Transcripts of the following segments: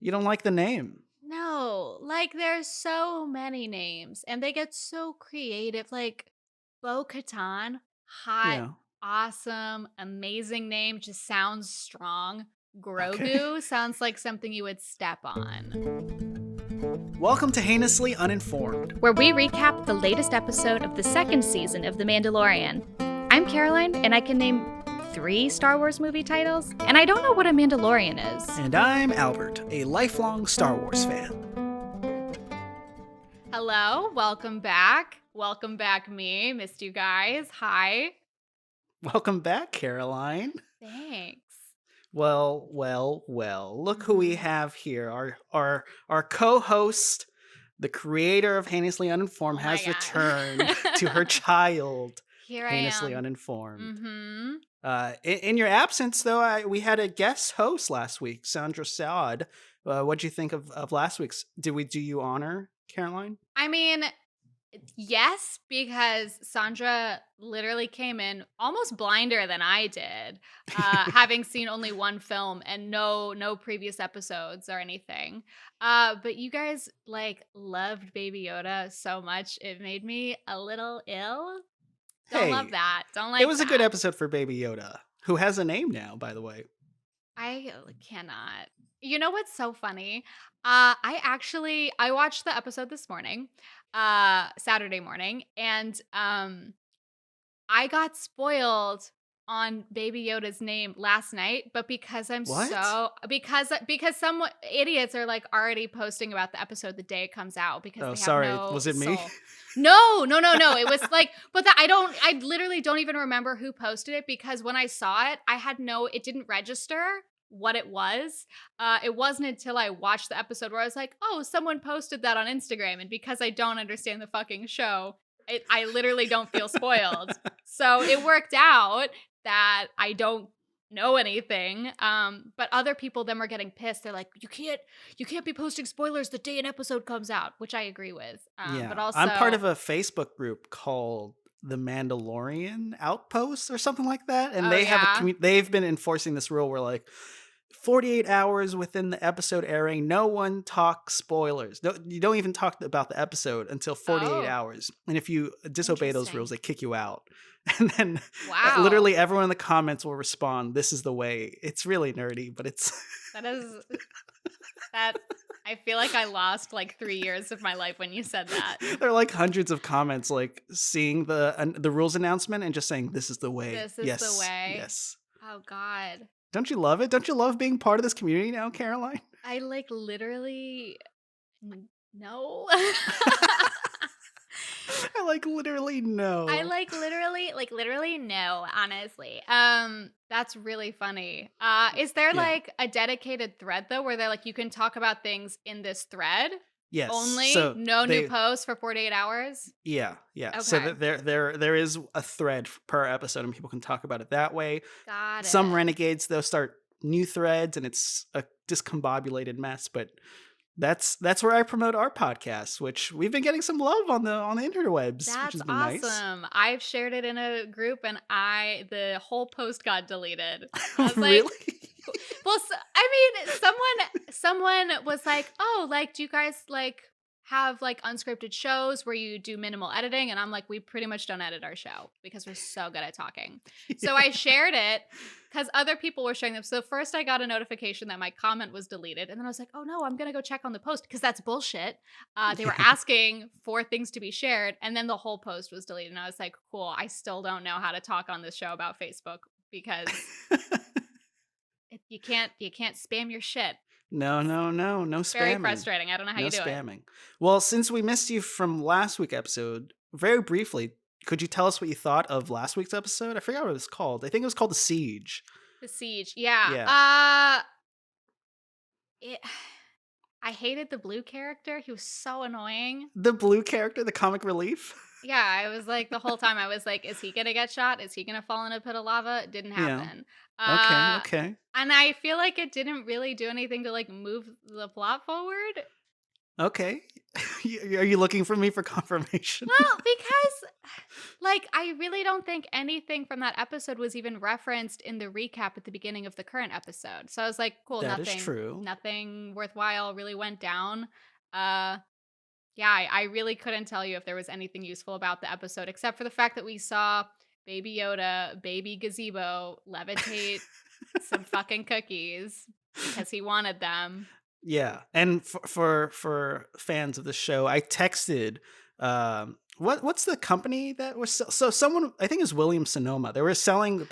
You don't like the name. No, like there's so many names and they get so creative. Like Bo-Katan, hot, Yeah. awesome, amazing name, just sounds strong. Okay. Grogu sounds like something you would step on. Welcome to Heinously Uninformed. where we recap the latest episode of the second season of The Mandalorian. I'm Caroline, and I can name 3 Star Wars movie titles, and I don't know what a Mandalorian is. And I'm Albert, a lifelong Star Wars fan. Hello, welcome back. Welcome back, me. Missed you guys. Hi. Welcome back, Caroline. Thanks. Well. Look who we have here. Our co-host, the creator of Heinously Uninformed, Oh my has God. returned to her child, Here Heinously I am. Uninformed. Mm-hmm. In your absence, though, we had a guest host last week, Sandra Saad. What'd you think of last week's? Did we do you honor, Caroline? I mean, yes, because Sandra literally came in almost blinder than I did, having seen only one film and no previous episodes or anything. But you guys loved Baby Yoda so much it made me a little ill. Don't love Hey, that. Don't like it was a good that. episode for Baby Yoda, who has a name now, by the way. I cannot. You know what's so funny? I watched the episode this morning, Saturday morning, and I got spoiled on Baby Yoda's name last night, but because I'm What? because some idiots are like already posting about the episode the day it comes out because Oh, they have sorry. no Was it me? soul. No. It was like, but I literally don't even remember who posted it because when I saw it, it didn't register what it was. It wasn't until I watched the episode where I was like, oh, someone posted that on Instagram. And because I don't understand the fucking show, I literally don't feel spoiled. So it worked out that I don't know anything. But other people then were getting pissed. They're like, you can't be posting spoilers the day an episode comes out, which I agree with. Yeah. But also I'm part of a Facebook group called the Mandalorian Outpost or something like that. And Oh, they have yeah? they've been enforcing this rule where, like, 48 hours within the episode airing, no one talks spoilers. No, you don't even talk about the episode until 48 Oh, hours. And if you disobey those rules, interesting. they kick you out. And then Wow. literally everyone in the comments will respond, "This is the way." It's really nerdy, but it's That is that I feel like I lost like 3 years of my life when you said that. there are like hundreds of comments, like seeing the rules announcement and just saying, "This is the way." This is the Yes, way. yes. Oh God. Don't you love it? Don't you love being part of this community now, Caroline? I like literally no. I like literally know. I literally no, honestly. That's really funny. Is there Yeah. like a dedicated thread though where they're like you can talk about things in this thread? Yes. Only So no new they, posts for 48 hours? yeah. So Okay. that there is a thread per episode, and people can talk about it that way. Got Some it. renegades, they'll start new threads, and it's a discombobulated mess. But that's where I promote our podcast, which we've been getting some love on the interwebs, which That's has been nice. awesome. I've shared it in a group and the whole post got deleted. I was Really? like, well, I mean, someone was like, "Oh, like do you guys like have like unscripted shows where you do minimal editing?" And I'm like, "We pretty much don't edit our show because we're so good at talking." So I shared it cuz other people were sharing them. So first I got a notification that my comment was deleted, and then I was like, "Oh no, I'm going to go check on the post because that's bullshit." They were asking for things to be shared, and then the whole post was deleted. And I was like, "Cool, I still don't know how to talk on this show about Facebook because you can't spam your shit." No spamming. Very frustrating. I don't know how No you do it. spamming. Well, since we missed you from last week's episode, very briefly, could you tell us what you thought of last week's episode? I forgot what it was called. I think it was called The Siege. The siege. Yeah. Yeah. It I hated the blue character. He was so annoying. The blue character, the comic relief. Yeah, I was like the whole time I was like, is he gonna get shot? Is he gonna fall in a pit of lava? It didn't Yeah. happen. Okay. And I feel like it didn't really do anything to like move the plot forward. Okay. Are you looking for me for confirmation? Well, because like I really don't think anything from that episode was even referenced in the recap at the beginning of the current episode. So I was like, cool, That is true. nothing worthwhile really went down. Uh yeah, I really couldn't tell you if there was anything useful about the episode except for the fact that we saw Baby Yoda, Baby Gazebo levitate some fucking cookies because he wanted them. Yeah, and for fans of the show, I texted what's the company that was so someone, I think it was Williams Sonoma. They were selling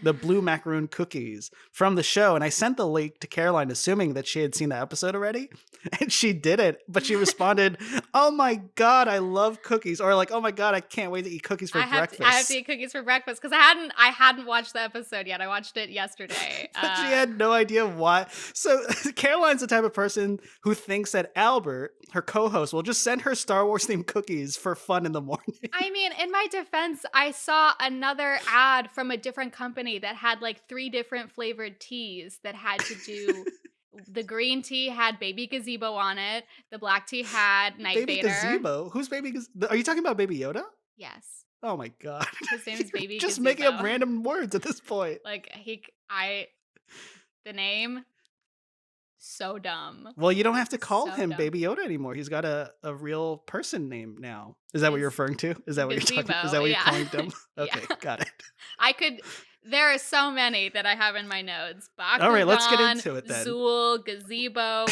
the blue macaroon cookies from the show, and I sent the link to Caroline, assuming that she had seen the episode already, and she didn't. But she responded, "Oh my god, I love cookies," or like, "Oh my god, I can't wait to eat cookies for breakfast." I have to eat cookies for breakfast because I hadn't watched the episode yet. I watched it yesterday. But she had no idea why. So Caroline's the type of person who thinks that Albert, her co-host, will just send her Star Wars themed cookies for fun in the morning. I mean, in my defense, I saw another ad from a different company that had like 3 different flavored teas that had to do. The green tea had Baby Gazebo on it. The black tea had Night Baby Vader. Gazebo? Who's Baby Gazebo? Are you talking about Baby Yoda? Yes. Oh my god. His name is Baby Just Gazebo. making up random words at this point. Like the name, so dumb. Well, you don't have to call So him dumb. Baby Yoda anymore. He's got a real person name now. Is that what you're referring to? Is that what you're talking? Is that what you're calling them? Okay, got it. There are so many that I have in my notes. Bakugan, All right, let's get into it then. Zool, Gazebo.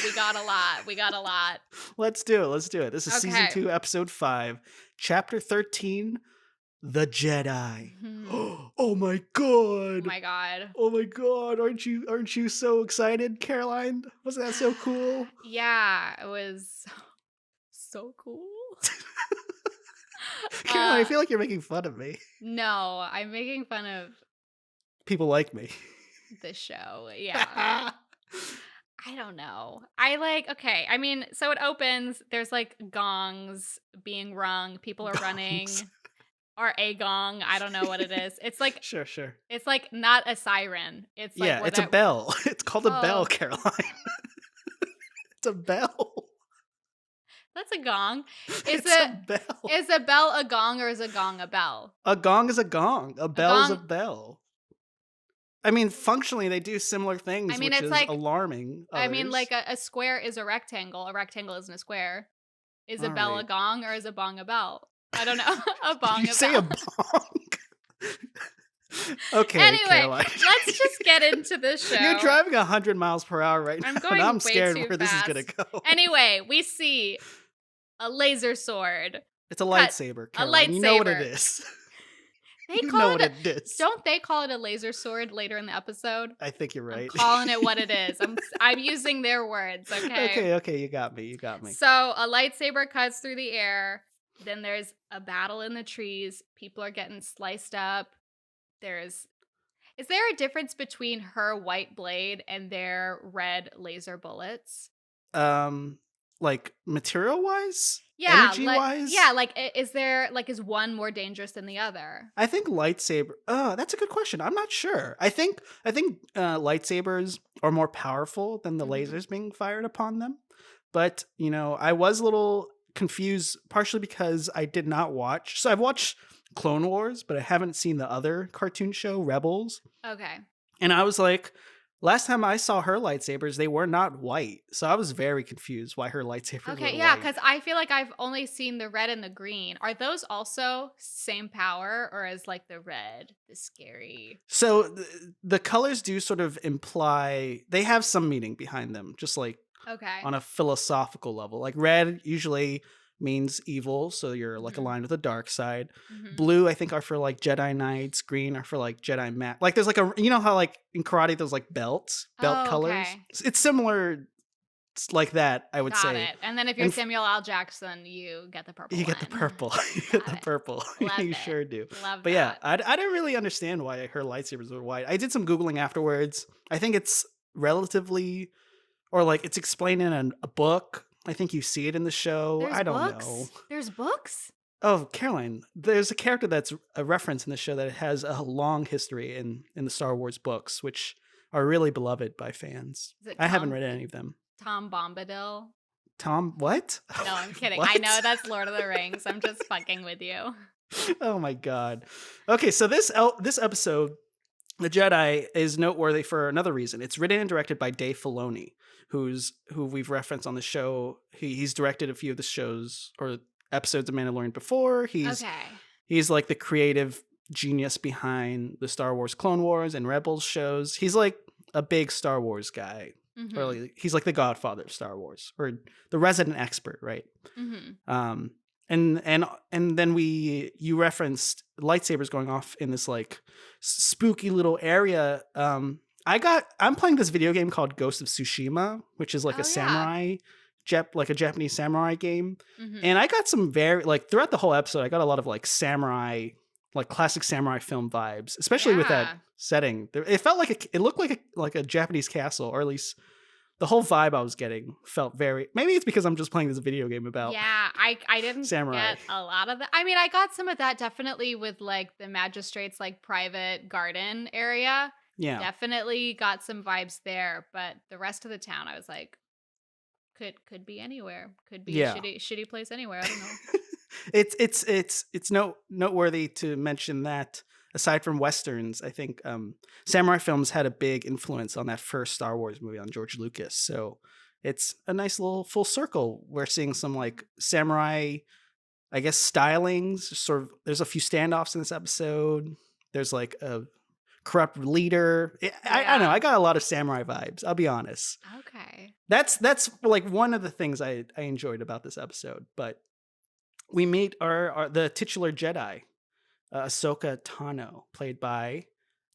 We got a lot. Let's do it. This is season Okay. 2, episode 5, chapter 13, The Jedi. Mhm. Oh my god. Oh my god. Oh my god. Aren't you so excited, Caroline? Wasn't that so cool? Yeah, it was so cool. Caroline, I feel like you're making fun of me. No, I'm making fun of People like me. the show. Yeah. I don't know. Okay. I mean, so it opens, there's like gongs being rung, people are running, Gongs. or a gong. I don't know what it is. It's like, Sure. it's like not a siren. It's like, Yeah, what it's a that- bell. It's called a bell, Oh. Caroline. It's a bell. That's a gong. It's a bell. Is a bell a gong or is a gong a bell? A gong is a gong. A bell is a gong- bell. I mean, functionally, they do similar things, I mean, which it's is like- alarming. I mean, others. like a square is a rectangle. A rectangle isn't a square. Is a All bell a right. gong or is a bong a bell? I don't know. A bong Did you a say bell. a bong? Okay, Anyway, Caroline. let's just get into the show. You're driving 100 miles per hour right I'm now, going and I'm way scared too where this is going to fast. go. Anyway, we see a laser sword. It's a lightsaber, a Caroline. You know what it lightsaber. is. They You call know it what a, it is. Don't they call it a laser sword later in the episode? I think you're right. I'm calling it what it is. I'm using their words, okay? Okay, you got me. So a lightsaber cuts through the air. Then there's a battle in the trees. People are getting sliced up. Is there a difference between her white blade and their red laser bullets? Like material wise? Yeah, Energy wise? Yeah, is one more dangerous than the other? I think lightsaber. That's a good question. I'm not sure. I think lightsabers are more powerful than the Mhm. lasers being fired upon them. But I was a little confused, partially because I did not watch. So I've watched Clone Wars, but I haven't seen the other cartoon show, Rebels. Okay. And I was like, last time I saw her lightsabers, they were not white. So I was very confused why her lightsabers were Okay, yeah, white. because I feel like I've only seen the red and the green. Are those also same power, or is like the red the scary? So the colors do sort of imply they have some meaning behind them, just like Okay. on a philosophical level. Like red usually means evil, so you're like Mhm. aligned with the dark side. Mhm. Blue, I think, are for like Jedi Knights. Green are for like Jedi mat. Like there's like how like in karate there's like belt Oh, colors. okay. It's similar like that, I would Got say. it. And then if you're And Samuel L. Jackson, you get the purple. You get the one. purple. You get Got the it. purple. Love You it. sure do. Love But yeah, that. I didn't really understand why her lightsabers were white. I did some Googling afterwards. I think it's relatively, or like it's explained in a book. I think you see it in the show. There's I don't books? know. There's books? Oh, Caroline, there's a character that's a reference in the show that has a long history in the Star Wars books, which are really beloved by fans. Is it I haven't Tom? read any of them. Tom Bombadil? Tom, what? No, I'm kidding. What? I know that's Lord of the Rings. I'm just fucking with you. Oh my god. Okay, so this episode, The Jedi, is noteworthy for another reason. It's written and directed by Dave Filoni, who we've referenced on the show. He's directed a few of the shows or episodes of Mandalorian before. He's like the creative genius behind the Star Wars Clone Wars and Rebels shows. He's like a big Star Wars guy. Mm-hmm. Or he's like the godfather of Star Wars, or the resident expert, right? Mm-hmm. And then you referenced lightsabers going off in this like spooky little area. I'm playing this video game called Ghost of Tsushima, which is like a samurai, like a Japanese samurai game. Mm-hmm. And I got some very like throughout the whole episode, I got a lot of like samurai, like classic samurai film vibes, especially with that setting. It felt like it looked like a Japanese castle, or at least the whole vibe I was getting felt very. Maybe it's because I'm just playing this video game about. Yeah, I didn't samurai. get a lot of that. I mean, I got some of that definitely with like the magistrate's like private garden area. Yeah, definitely got some vibes there, but the rest of the town, I was like, could be anywhere. Could be a shitty place anywhere. I don't know. It's noteworthy to mention that aside from Westerns, I think samurai films had a big influence on that first Star Wars movie on George Lucas. So it's a nice little full circle. We're seeing some like samurai, I guess, stylings. Sort of, there's a few standoffs in this episode. There's like a corrupt leader. I know. I got a lot of samurai vibes. I'll be honest. Okay. That's like one of the things I enjoyed about this episode. But we meet the titular Jedi, Ahsoka Tano, played by.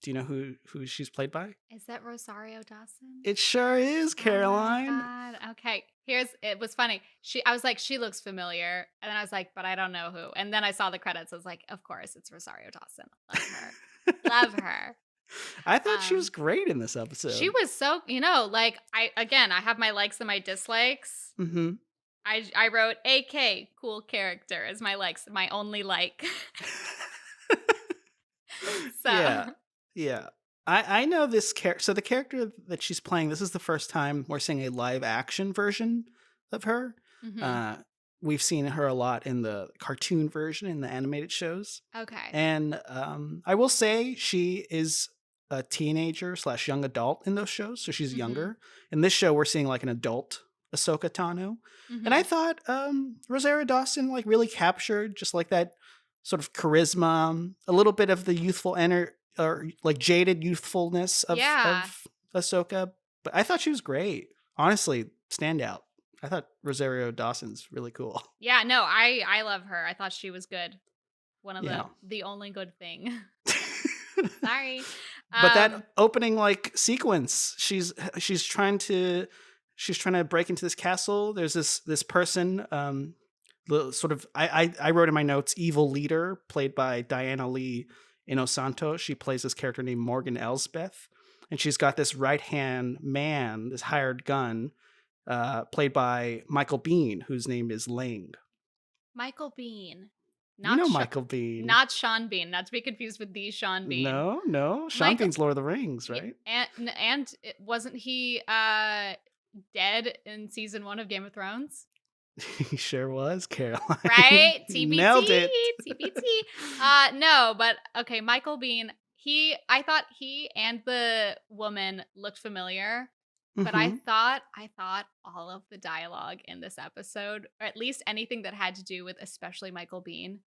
Do you know who she's played by? Is that Rosario Dawson? It sure is, Caroline. Oh my God. Okay. It was funny. I was like, she looks familiar. And then I was like, but I don't know who. And then I saw the credits. I was like, of course, it's Rosario Dawson. Love her. Love her. I thought she was great in this episode. She was so, like, I have my likes and my dislikes. Mm-hmm. I wrote AK, cool character, as my likes, my only like. So. Yeah. I know this character. So the character that she's playing, this is the first time we're seeing a live action version of her. Mm-hmm. We've seen her a lot in the cartoon version in the animated shows. Okay. And I will say she is a teenager / young adult in those shows. So she's younger. In this show, we're seeing like an adult Ahsoka Tano. Mm-hmm. And I thought Rosario Dawson like really captured just like that sort of charisma, a little bit of the youthful or like jaded youthfulness of Ahsoka. But I thought she was great. Honestly, standout. I thought Rosario Dawson's really cool. Yeah, no, I love her. I thought she was good. One of the only good thing. Sorry. But that opening like sequence, she's trying to break into this castle. There's this person, sort of I wrote in my notes, evil leader, played by Diana Lee Inosanto. She plays this character named Morgan Elsbeth, and she's got this right-hand man, this hired gun, played by Michael Biehn, whose name is Ling. Michael Biehn. Michael Biehn. Not Sean Bean. Not to be confused with the Sean Bean. No. Sean Bean's Lord of the Rings, right? And wasn't he dead in season 1 of Game of Thrones? He sure was, Caroline. Right? TBT. Nailed it. TBT. No, but okay, Michael Biehn. I thought he and the woman looked familiar. But I thought all of the dialogue in this episode, or at least anything that had to do with especially Michael Biehn,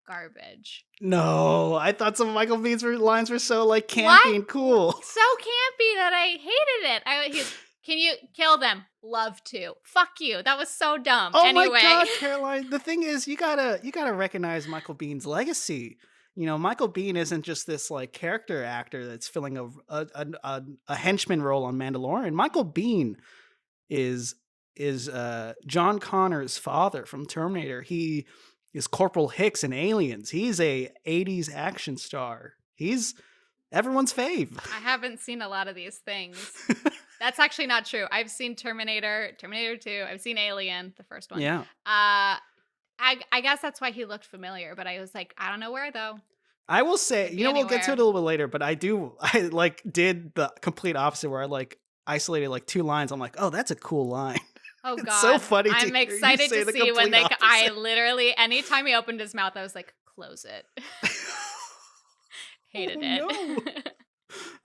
garbage. No, I thought some of Michael Bihn's lines were so like campy and cool. So campy that I hated it. Can you kill them? Love to. Fuck you. That was so dumb. Oh anyway. My God, Caroline. The thing is, you gotta recognize Michael Bihn's legacy. Michael Biehn isn't just this like character actor that's filling a henchman role on Mandalorian. Michael Biehn is John Connor's father from Terminator. He is Corporal Hicks in Aliens. He's a 80s action star. He's everyone's fave. I haven't seen a lot of these things. That's actually not true. I've seen Terminator 2. I've seen Alien, the first one. Yeah. I guess that's why he looked familiar, but I was like, I don't know where though. I will say, we'll get to it a little bit later, but I like did the complete opposite where I like isolated like 2 lines. I'm like, oh, that's a cool line. Oh It's God. so funny to I'm hear you excited say to the see when complete I opposite. literally, anytime he opened his mouth, I was like, close it. Hated Oh it. no.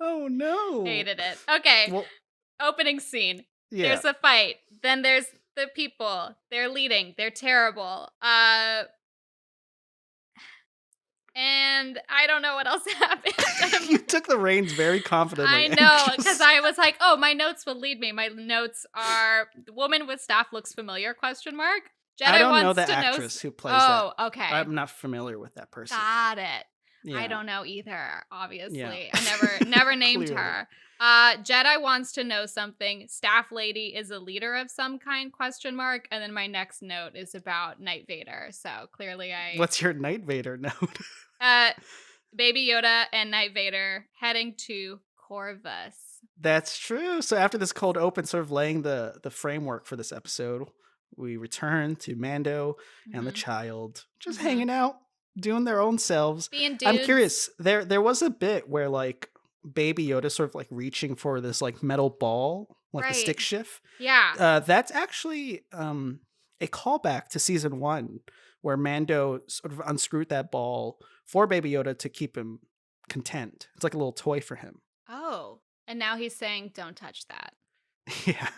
Oh no. Hated it. Okay. Well, Opening scene. yeah. There's a fight. Then there's the people. They're leading. They're terrible. And I don't know what else happened. You took the reins very confidently. I and know, just- because I was like, oh, my notes will lead me. My notes are the woman with staff looks familiar, question mark. Jedi I don't wants know the to actress who plays Oh, that. okay. I'm not familiar with that person. Got it. Yeah. I don't know either, obviously. Yeah. I never named Clearly. her. Jedi wants to know something. Staff lady is a leader of some kind, question mark. And then my next note is about Knight Vader. So clearly What's your Knight Vader note? Baby Yoda and Knight Vader heading to Corvus. That's true. So after this cold open, sort of laying the framework for this episode, we return to Mando and the Mhm. child just Mhm. hanging out, doing their own selves. Being dudes. I'm curious. There was a bit where like Baby Yoda sort of like reaching for this like metal ball, like the stick Right. shift. Yeah. That's actually a callback to season 1, where Mando sort of unscrewed that ball for Baby Yoda to keep him content. It's like a little toy for him. Oh. And now he's saying, don't touch that. Yeah.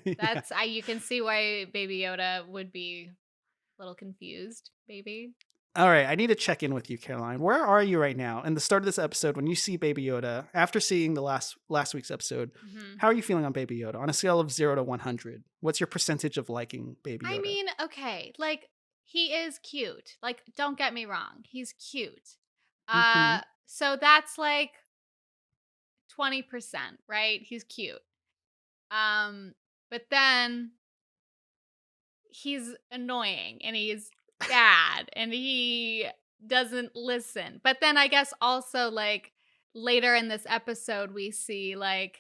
Yeah. That's you can see why Baby Yoda would be a little confused, maybe. All right, I need to check in with you, Caroline. Where are you right now in the start of this episode when you see Baby Yoda after seeing the last week's episode? Mhm. How are you feeling on Baby Yoda on a scale of 0 to 100? What's your percentage of liking Baby Yoda? I mean, okay, like he is cute. Like, don't get me wrong, he's cute. Mhm. So that's like 20%, right? He's cute. But then he's annoying and he's bad and he doesn't listen. But then I guess also like later in this episode we see like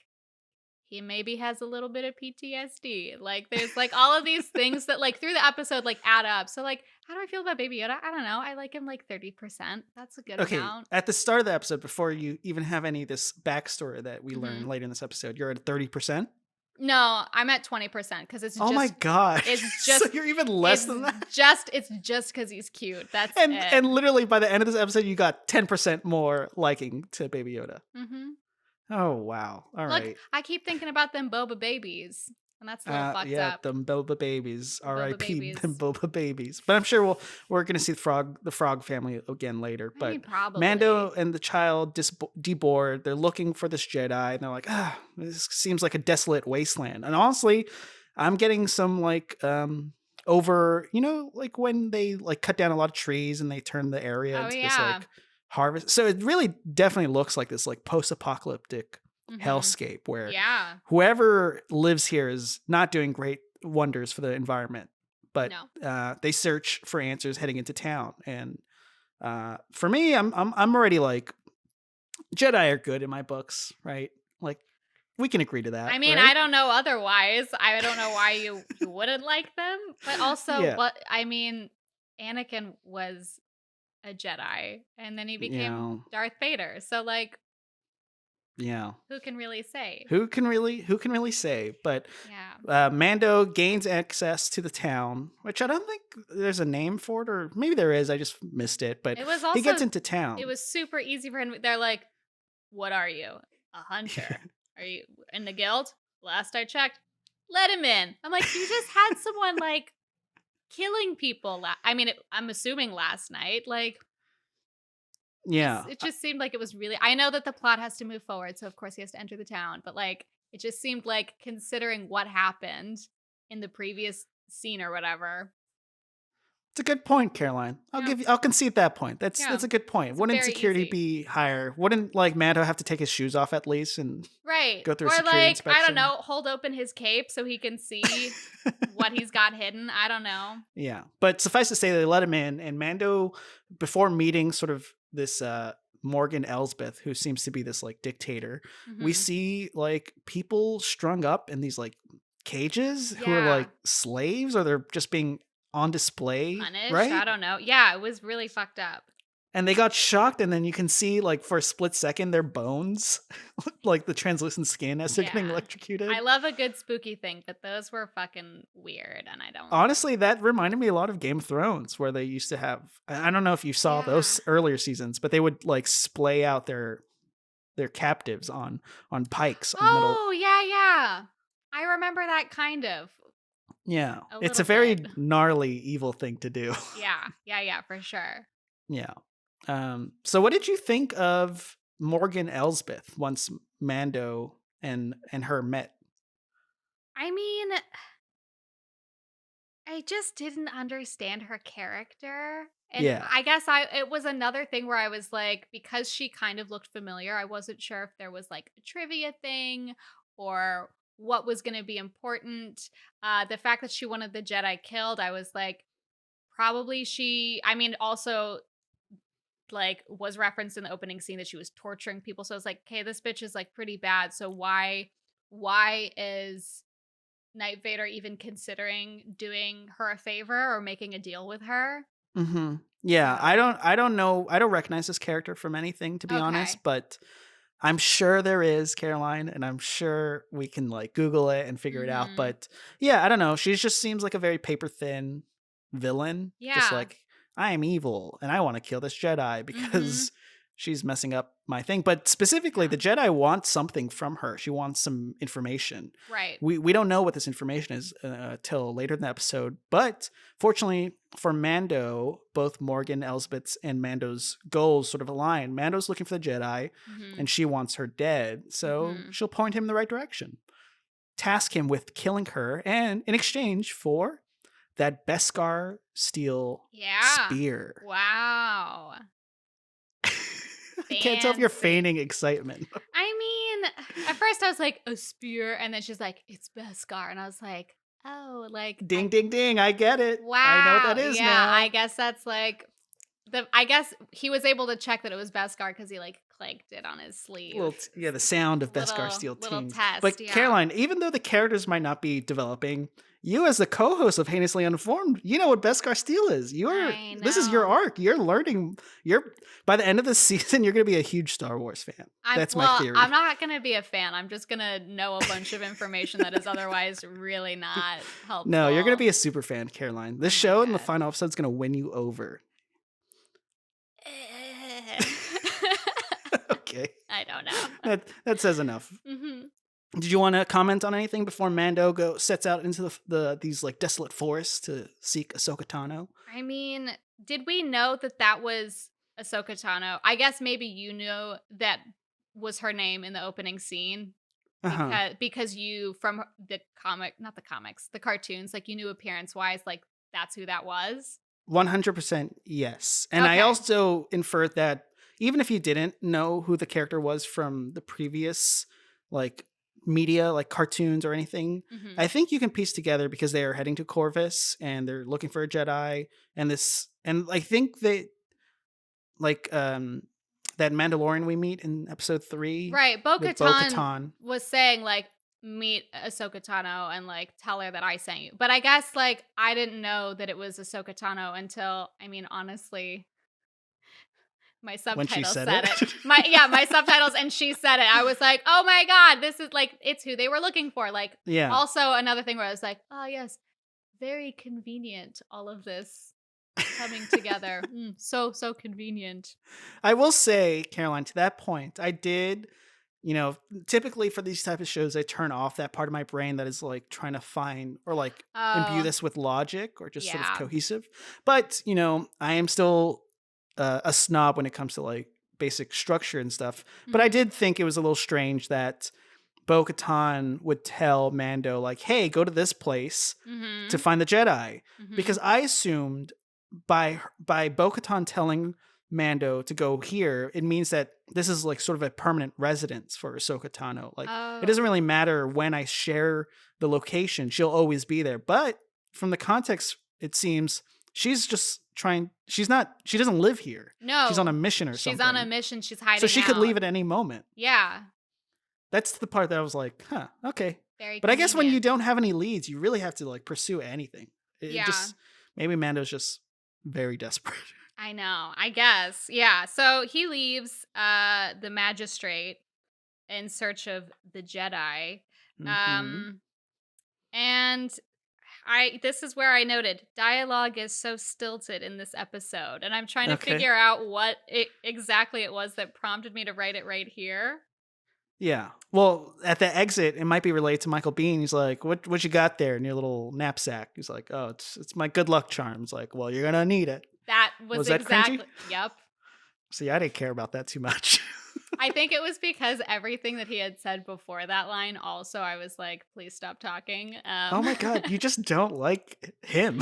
he maybe has a little bit of PTSD. Like there's like all of these things that like through the episode like add up. So like how do I feel about Baby Yoda? I don't know. I like him like 30%. That's a good Okay, amount. at the start of the episode, before you even have any of this backstory that we learn Mhm. later in this episode, you're at 30%? No, I'm at 20% because it's just Oh my god. it's So just- you're even less than that? It's just because he's cute. That's And it. and literally by the end of this episode, you got 10% more liking to Baby Yoda. Mm-hmm. Oh wow! All right. Look, I keep thinking about them boba babies, and that's a little fucked yeah, up. them Boba babies. R.I.P. babies. them Boba babies. But I'm sure we're gonna see the frog family again later. I But mean, probably. Mando and the child deboard. They're looking for this Jedi, and they're like, this seems like a desolate wasteland. And honestly, I'm getting some like over, like when they like cut down a lot of trees and they turn the area Oh, into this yeah. like harvest. So it really definitely looks like this like post-apocalyptic Mhm. hellscape where Yeah. whoever lives here is not doing great wonders for the environment. But No. they search for answers heading into town, and for me, I'm already like Jedi are good in my books, right? Like we can agree to that. I mean, right? I don't know otherwise. I don't know why you wouldn't like them, but also, Yeah. what I mean, Anakin was a Jedi, and then he became Yeah. Darth Vader. So, like, Yeah. who can really say? Who can really say? But Yeah. Mando gains access to the town, which I don't think there's a name for it, or maybe there is. I just missed it. But It was he gets also into town. It was super easy for him. They're like, "What are you? A hunter? Are you in the guild?" Last I checked, let him in. I'm like, you just had someone like killing people. I'm assuming last night. Like, yeah. it just seemed like it was really. I know that the plot has to move forward, so of course he has to enter the town. But like, it just seemed like, considering what happened in the previous scene or whatever. It's a good point, Caroline. Yeah. I'll concede that point. That's Yeah. a good point. It's Wouldn't very security easy. be higher? Wouldn't like Mando have to take his shoes off at least and Right. Go through a or security like, I inspection. don't know, hold open his cape so he can see what he's got hidden. I don't know. Yeah. But suffice to say they let him in, and Mando, before meeting sort of this Morgan Elsbeth, who seems to be this like dictator, we Mhm. see like people strung up in these like cages who are Yeah. like slaves, or they're just being on display. Punished. Right? I don't know. Yeah, it was really fucked up. And they got shocked, and then you can see, like, for a split second, their bones, like the translucent skin as they're getting Yeah. electrocuted. I love a good spooky thing, but those were fucking weird, and I don't. Honestly, that reminded me a lot of Game of Thrones, where they used to have. I don't know if you saw those earlier seasons, but they would like splay out their captives on pikes. Oh, yeah. I remember that kind of. Yeah, A it's a little very bit. gnarly, evil thing to do. Yeah, for sure. Yeah. So what did you think of Morgan Elsbeth once Mando and her met? I mean, I just didn't understand her character. And Yeah. I guess it was another thing where I was like, because she kind of looked familiar, I wasn't sure if there was like a trivia thing or what was going to be important. The fact that she wanted the Jedi killed, I was like, probably also like was referenced in the opening scene that she was torturing people. So I was like, okay, this bitch is like pretty bad. So why is Knight Vader even considering doing her a favor or making a deal with her? Mm-hmm. Yeah, So- I don't know. I don't recognize this character from anything, to be honest, but I'm sure there is, Caroline, and I'm sure we can like Google it and figure it out. Mhm. But yeah, I don't know. She just seems like a very paper thin villain. Just Yeah. like, I am evil and I want to kill this Jedi because she's messing up my thing. But specifically, the Jedi want something from her. She wants some information. Right. We don't know what this information is till later in the episode. But fortunately for Mando, both Morgan Elsbeth's and Mando's goals sort of align. Mando's looking for the Jedi, Mhm. and she wants her dead. So she'll point him in the right direction. Task him with killing her, and in exchange for that Beskar steel spear. Wow. I can't tell if you're feigning excitement. I mean, at first I was like, a spear, and then she's like, it's Beskar, and I was like, oh, like Ding, ding, ding! I get it. Wow. I know what that is now. I guess that's like I guess he was able to check that it was Beskar because he like clanked it on his sleeve. Well, the sound of Beskar Little- steel little tings. test, But yeah. Caroline, even though the characters might not be developing, you as the co-host of Heinously Uninformed, you know what Beskar steel is. I This is your know. arc. You're learning. By the end of the season, you're going to be a huge Star Wars fan. That's my theory. I'm not going to be a fan. I'm just going to know a bunch of information that is otherwise really not helpful. No, you're going to be a super fan, Caroline. This Oh my show in the God. final episode is going to win you over. Okay, I don't know. that says enough. hmm Did you want to comment on anything before Mando sets out into these like desolate forests to seek Ahsoka Tano? I mean, did we know that was Ahsoka Tano? I guess maybe you knew that was her name in the opening scene because you from the the cartoons, like you knew appearance wise, like that's who that was. 100% yes. And I Okay. also inferred that even if you didn't know who the character was from the previous like media, like cartoons or anything, Mhm. I think you can piece together because they are heading to Corvus and they're looking for a Jedi and I think they like that Mandalorian we meet in episode 3. Right, with Bo-Katan was saying like meet Ahsoka Tano and like tell her that I sent you. But I guess like I didn't know that it was Ahsoka Tano until honestly my When she subtitles said said it. it. My subtitles and she said it. I was like, "Oh my god, this is like it's who they were looking for." Like Yeah. also another thing where I was like, "Oh yes, very convenient all of this coming together. So convenient." I will say, Caroline, to that point, I did, typically for these type of shows, I turn off that part of my brain that is like trying to find or like imbue Oh, this with logic or just sort of Yeah. cohesive. But, I am still a snob when it comes to like basic structure and stuff. But I mhm. did think it was a little strange that Bo-Katan would tell Mando like, hey, go to this place Mhm. to find the Jedi. Mhm. Because I assumed by Bo-Katan telling Mando to go here, it means that this is like sort of a permanent residence for Ahsoka Tano. Like Oh. it doesn't really matter when I share the location; she'll always be there. But from the context, it seems she's just trying. She doesn't live here. No. She's on a mission or something. She's on a mission. She's hiding so she could out. leave at any moment. Yeah. That's the part that I was like, huh, okay. Very But I guess when you convenient. don't have any leads, you really have to like pursue anything. It Yeah. just maybe Mando's just very desperate. I know. I guess. Yeah. So he leaves the magistrate in search of the Jedi. Mm-hmm. Um and this is where I noted dialogue is so stilted in this episode, and I'm trying to Okay. figure out what exactly it was that prompted me to write it right here. Yeah. Well, at the exit, it might be related to Michael Biehn. He's like, what you got there in your little knapsack? He's like, oh, it's my good luck charms. Like, well, you're gonna need it. That was Was that cringy? exactly. Yep. See, I didn't care about that too much. I think it was because everything that he had said before that line. Also, I was like, please stop talking. Oh my god, you just don't like him.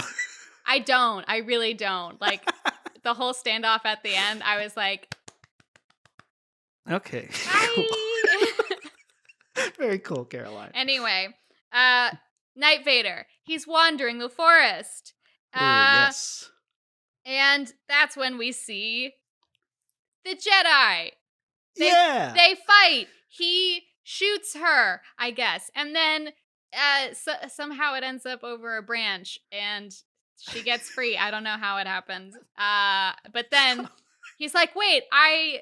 I don't. I really don't. Like the whole standoff at the end, I was like, Okay. bye. Very cool, Caroline. Anyway, Night Vader. He's wandering the forest. Ooh, yes. And that's when we see the Jedi. They fight. He shoots her, I guess. And then somehow it ends up over a branch and she gets free. I don't know how it happened. But then he's like, wait, I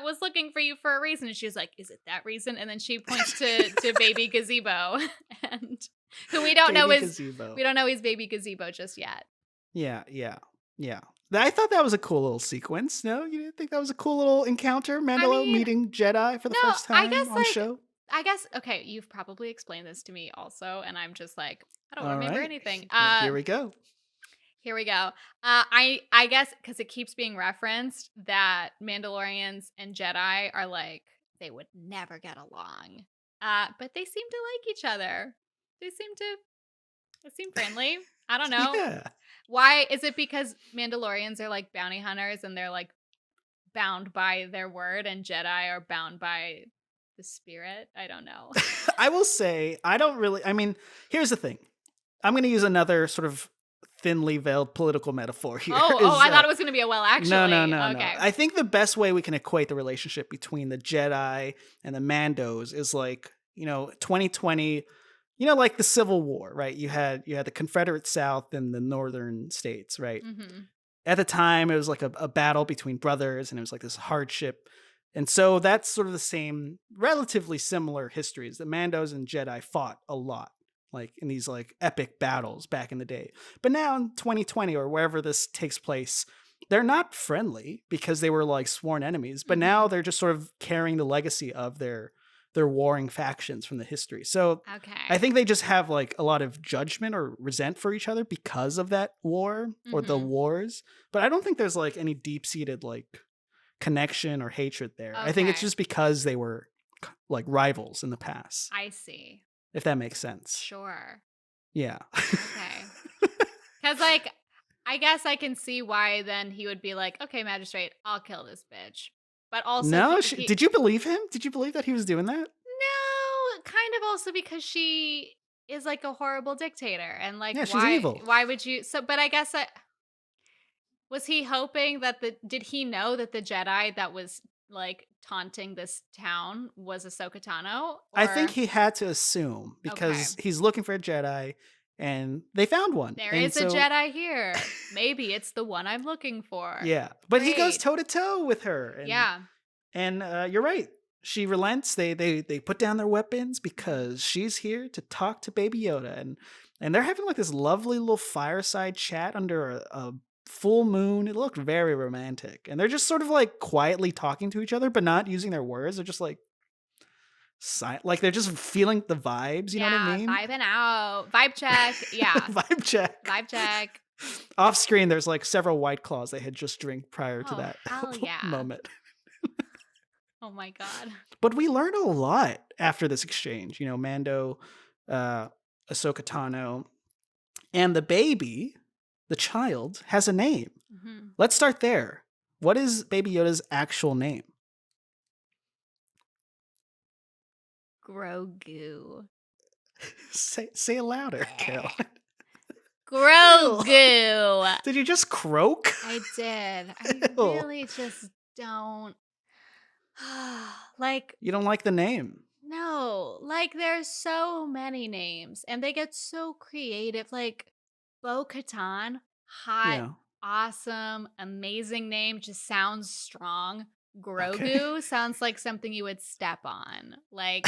was looking for you for a reason. And she's like, is it that reason? And then she points to Baby Gazebo, and who we don't know is Baby Gazebo just yet. Yeah. I thought that was a cool little sequence. No, you didn't think that was a cool little encounter? Mandalore meeting Jedi for the first time on show? I guess, okay, you've probably explained this to me also, and I'm just like, I don't All remember right. anything. Here we go. I guess because it keeps being referenced that Mandalorians and Jedi are like, they would never get along. But they seem to like each other. They seem friendly. I don't know. Yeah. Why? Is it because Mandalorians are like bounty hunters and they're like bound by their word, and Jedi are bound by the spirit? I don't know. I will say, here's the thing. I'm going to use another sort of thinly veiled political metaphor here. I thought it was going to be a well, actually. No. Okay. I think the best way we can equate the relationship between the Jedi and the Mandos is like, 2020, like the Civil War, right? You had the Confederate South and the Northern states, right? Mm-hmm. At the time, it was like a battle between brothers, and it was like this hardship. And so that's sort of the same, relatively similar histories. The Mandos and Jedi fought a lot, like in these like epic battles back in the day. But now in 2020 or wherever this takes place, they're not friendly because they were like sworn enemies. But now they're just sort of carrying the legacy of their warring factions from the history. So I think they just have like a lot of judgment or resent for each other because of that war or the wars. But I don't think there's like any deep-seated like connection or hatred there. I think it's just because they were like rivals in the past. I see. If that makes sense. Sure. Yeah. Okay. Because like, I guess I can see why then he would be like, okay, magistrate, I'll kill this bitch. But also, no, did you believe him? Did you believe that he was doing that? No, kind of also because she is like a horrible dictator, and like, she's evil. Why would you? So, but I guess was he hoping that did he know that the Jedi that was like taunting this town was Ahsoka Tano? I think he had to assume because he's looking for a Jedi. And they found one. There is a Jedi here. Maybe it's the one I'm looking for. Yeah. But he goes toe to toe with her. And, yeah. And you're right. She relents. They put down their weapons because she's here to talk to Baby Yoda. And they're having like this lovely little fireside chat under a full moon. It looked very romantic. And they're just sort of like quietly talking to each other, but not using their words. They're just like, like they're just feeling the vibes, you know what I mean? Vibing out. Vibe check. Yeah. Vibe check. Off screen, there's like several White Claws they had just drank prior to that moment. Oh my God. But we learned a lot after this exchange. Mando, Ahsoka Tano, and the baby, the child, has a name. Mm-hmm. Let's start there. What is Baby Yoda's actual name? Grogu. Say it louder, Carol. Grogu. Did you just croak? I did. I really just don't. Like. You don't like the name? No. Like, there's so many names, and they get so creative. Like, Bo-Katan, hot, awesome, amazing name. Just sounds strong. Okay. Grogu sounds like something you would step on. Like,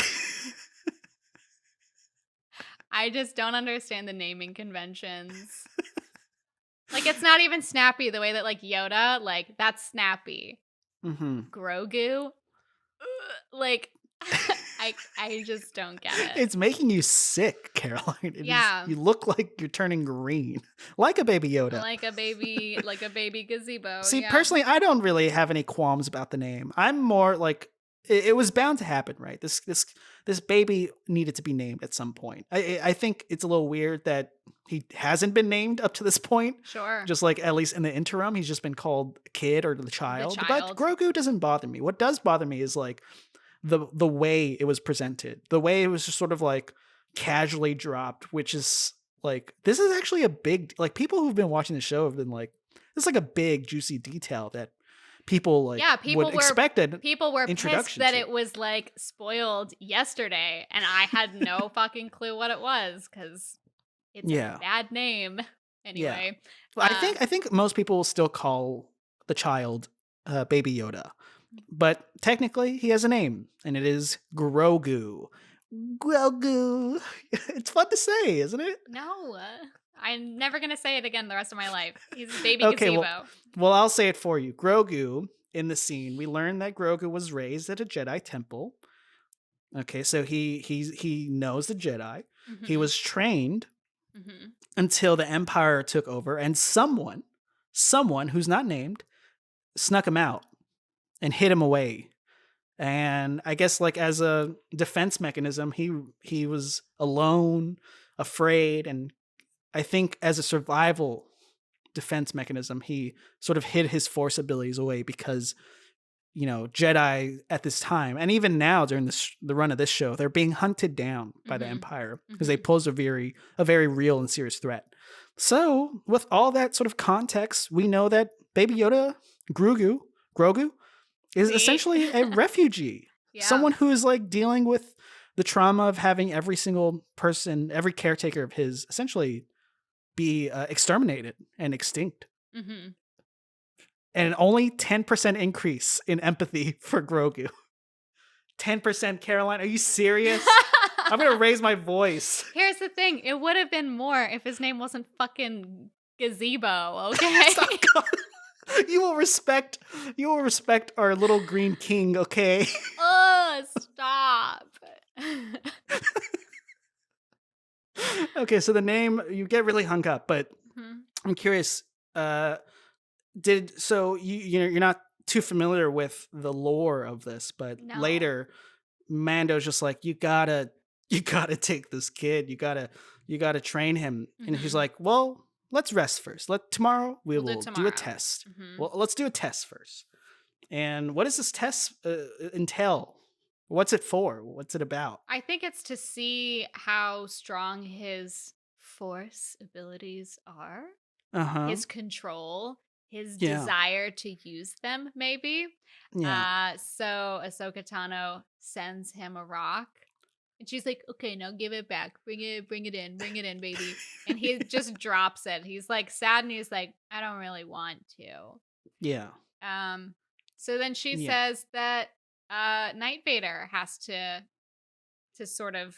I just don't understand the naming conventions. Like, it's not even snappy the way that, like, Yoda, like, that's snappy. Mm-hmm. Grogu? Like, I just don't get it. It's making you sick, Caroline. Yeah. You look like you're turning green, like a Baby Yoda. Like a baby gazebo. See, Yeah. personally, I don't really have any qualms about the name. I'm more like it was bound to happen, right? This baby needed to be named at some point. I think it's a little weird that he hasn't been named up to this point. Sure. Just like at least in the interim, he's just been called kid or the child. But child. Grogu doesn't bother me. What does bother me is like the way it was presented, the way it was just sort of like casually dropped, which is like, this is actually a big, like, people who've been watching the show have been like, this is like a big juicy detail that people like would expected. People were pissed that to. it was like spoiled yesterday, and I had no fucking clue what it was because it's a bad name. Anyway, well, I think most people will still call the child Baby Yoda, but technically he has a name, and it is Grogu. Grogu. It's fun to say, isn't it? No, I'm never gonna say it again the rest of my life. He's Baby Okay, Gazebo. Well, I'll say it for you. Grogu, in the scene, we learned that Grogu was raised at a Jedi temple. Okay, so he knows the Jedi. Mm-hmm. He was trained until the Empire took over, and someone who's not named snuck him out and hid him away. And I guess like as a defense mechanism, he was alone, afraid, and I think as a survival defense mechanism, he sort of hid his Force abilities away because, you know, Jedi at this time, and even now during the run of this show, they're being hunted down by the Empire because they pose a very real and serious threat. So with all that sort of context, we know that Baby Yoda, Grogu, is essentially a refugee. Yeah. Someone who is like dealing with the trauma of having every single person, every caretaker of his essentially be exterminated and extinct. Mm-hmm. And only 10% increase in empathy for Grogu. 10%, Caroline? Are you serious? I'm going to raise my voice. Here's the thing. It would have been more if his name wasn't fucking Gazebo, okay? You will respect our little green king, okay? Oh, stop. Okay, so the name, you get really hung up, but I'm curious, you're not too familiar with the lore of this, but later Mando's just like, you gotta take this kid, you gotta train him. And he's like, well, let's rest first. Tomorrow we will do a test. Well, let's do a test first. And what does this test entail? What's it for? What's it about? I think it's to see how strong his Force abilities are, his control, his desire to use them, maybe. Yeah. So Ahsoka Tano sends him a rock. And she's like, okay, now give it back. Bring it in, baby. And he just drops it. He's like sad and he's like, I don't really want to. Yeah. So then she says that Night Vader has to sort of,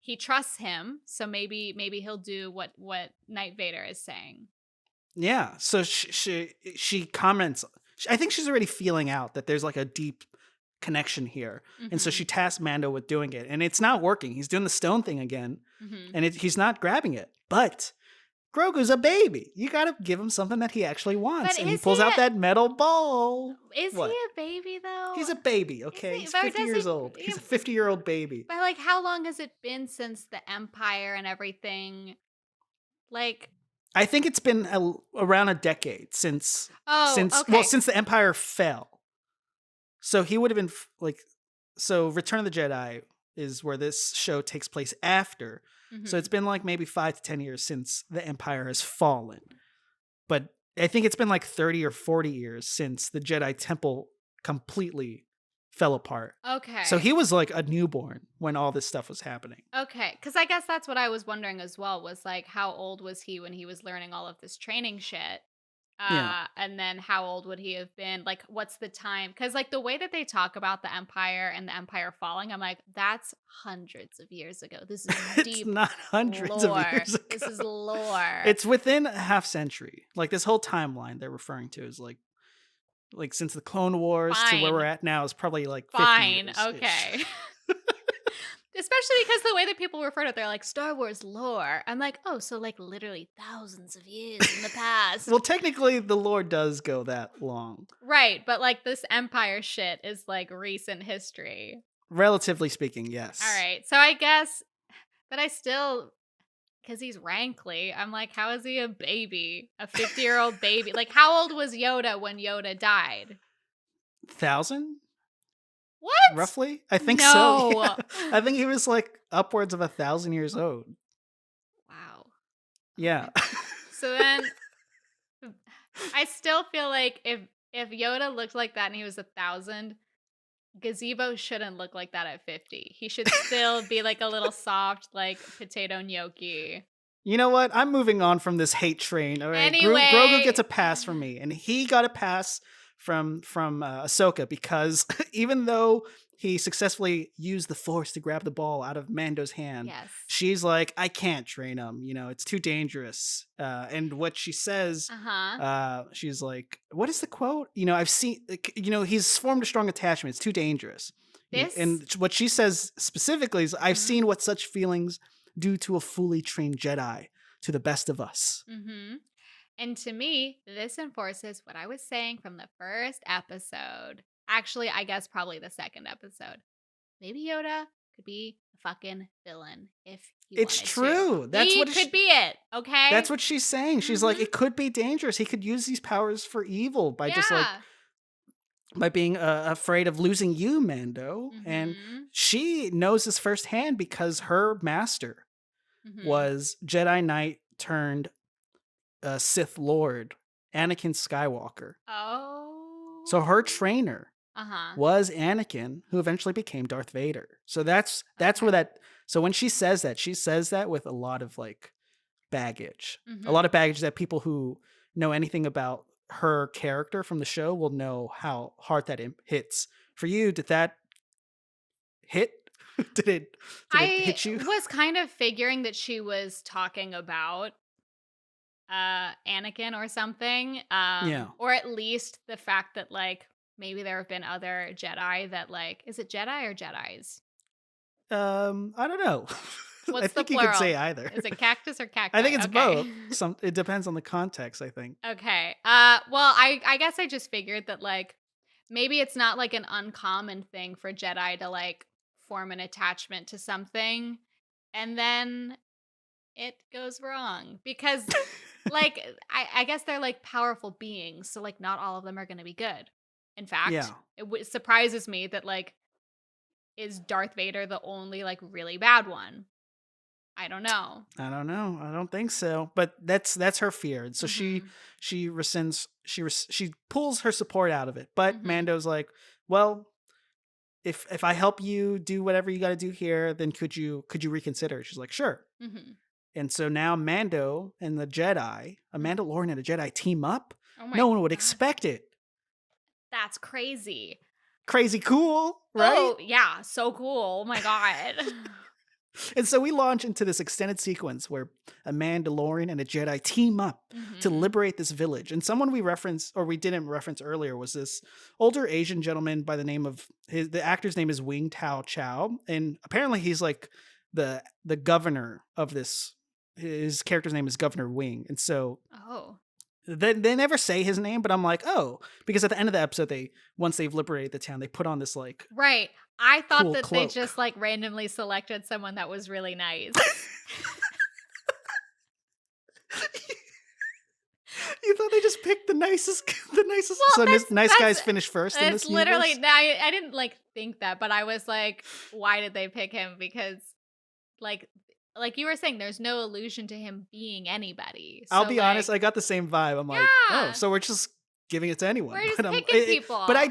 he trusts him, so maybe he'll do what Night Vader is saying. Yeah. So she comments. I think she's already feeling out that there's like a deep connection here, and so she tasks Mando with doing it, and it's not working. He's doing the stone thing again, and he's not grabbing it. But Grogu's a baby. You gotta give him something that he actually wants, and he pulls out that metal ball. Is he a baby though? He's a baby. Okay, he's 50 years old. He's a 50-year-old baby. But like, how long has it been since the Empire and everything? Like, I think it's been around a decade since the Empire fell. So he would have been so Return of the Jedi is where this show takes place after. So it's been like maybe 5 to 10 years since the Empire has fallen. But I think it's been like 30 or 40 years since the Jedi Temple completely fell apart. Okay. So he was like a newborn when all this stuff was happening. Okay. Because I guess that's what I was wondering as well, was like, how old was he when he was learning all of this training shit? Yeah. And then how old would he have been? Like, what's the time? Because, like, the way that they talk about the Empire and the Empire falling, I'm like, that's hundreds of years ago. This is It's deep not hundreds of lore. years ago. This is lore. It's within a half century. Like this whole timeline they're referring to is like since the Clone Wars to where we're Fine. at now is probably like 50 Fine. years-ish. Okay. Especially because the way that people refer to it, they're like Star Wars lore. I'm like, oh, so like literally thousands of years in the past. Well, technically the lore does go that long. Right, but like this Empire shit is like recent history. Relatively speaking, yes. All right. So I guess, but I still, because he's rankly, I'm like, how is he a baby? A 50-year-old baby? Like, how old was Yoda when Yoda died? 1,000? What? Roughly? I think No. so. Yeah. I think he was like upwards of 1,000 years old. Wow. Yeah. So then I still feel like if Yoda looked like that and he was 1,000, Gazebo shouldn't look like that at 50. He should still be like a little soft, like potato gnocchi. You know what? I'm moving on from this hate train. All right, Anyway. Grogu gets a pass from me, and he got a pass from Ahsoka because even though he successfully used the Force to grab the ball out of Mando's hand, Yes. she's like, "I can't train him. You know, it's too dangerous." And what she says, she's like, "What is the quote? You know, I've seen. You know, he's formed a strong attachment. It's too dangerous." And what she says specifically is, "I've seen what such feelings do to a fully trained Jedi, to the best of us." Mm-hmm. And to me, this enforces what I was saying from the first episode. Actually, I guess probably the second episode. Maybe Yoda could be a fucking villain if he It's wanted true. to. That's he what could be it. Okay. That's what she's saying. She's like, it could be dangerous. He could use these powers for evil by just like by being afraid of losing you, Mando. And she knows this firsthand because her master was Jedi Knight turned Sith Lord, Anakin Skywalker. Oh. So her trainer was Anakin, who eventually became Darth Vader. So that's where that. So when she says that with a lot of like baggage, a lot of baggage that people who know anything about her character from the show will know how hard that hits. For you, did that hit? did it hit you? I was kind of figuring that she was talking about Anakin or something. Or at least the fact that like maybe there have been other Jedi that like, is it Jedi or Jedis? I don't know. What's I think the you plural? could say either. Is it cactus or cacti? I think it's both. It depends on the context, I think. Okay. Well, I guess I just figured that like maybe it's not like an uncommon thing for Jedi to like form an attachment to something and then it goes wrong because like I guess they're like powerful beings, so like not all of them are going to be good. In fact, it surprises me that like is Darth Vader the only like really bad one? I don't know. I don't think so. But that's her fear. And so she rescinds. She pulls her support out of it. But Mando's like, well, if I help you do whatever you got to do here, then could you reconsider? She's like, sure. And so now Mando and the Jedi, a Mandalorian and a Jedi team up. No one would expect it. That's crazy. Crazy cool, right? Oh, yeah. So cool. Oh my God. And so we launch into this extended sequence where a Mandalorian and a Jedi team up to liberate this village. And someone we didn't reference earlier was this older Asian gentleman by the name of the actor's name is Wing Tao Chow. And apparently he's like the governor of this. His character's name is Governor Wing. And so they never say his name, but I'm like, oh, because at the end of the episode, once they've liberated the town, they put on this like right. I thought cool that cloak. They just like randomly selected someone that was really nice. You thought they just picked the nicest. Well, so nice guys finish first in this literally. universe? I didn't like think that, but I was like, why did they pick him? Because like you were saying, there's no allusion to him being anybody. So I'll be honest, I got the same vibe. I'm like, oh, so we're just giving it to anyone. We're just picking people. But I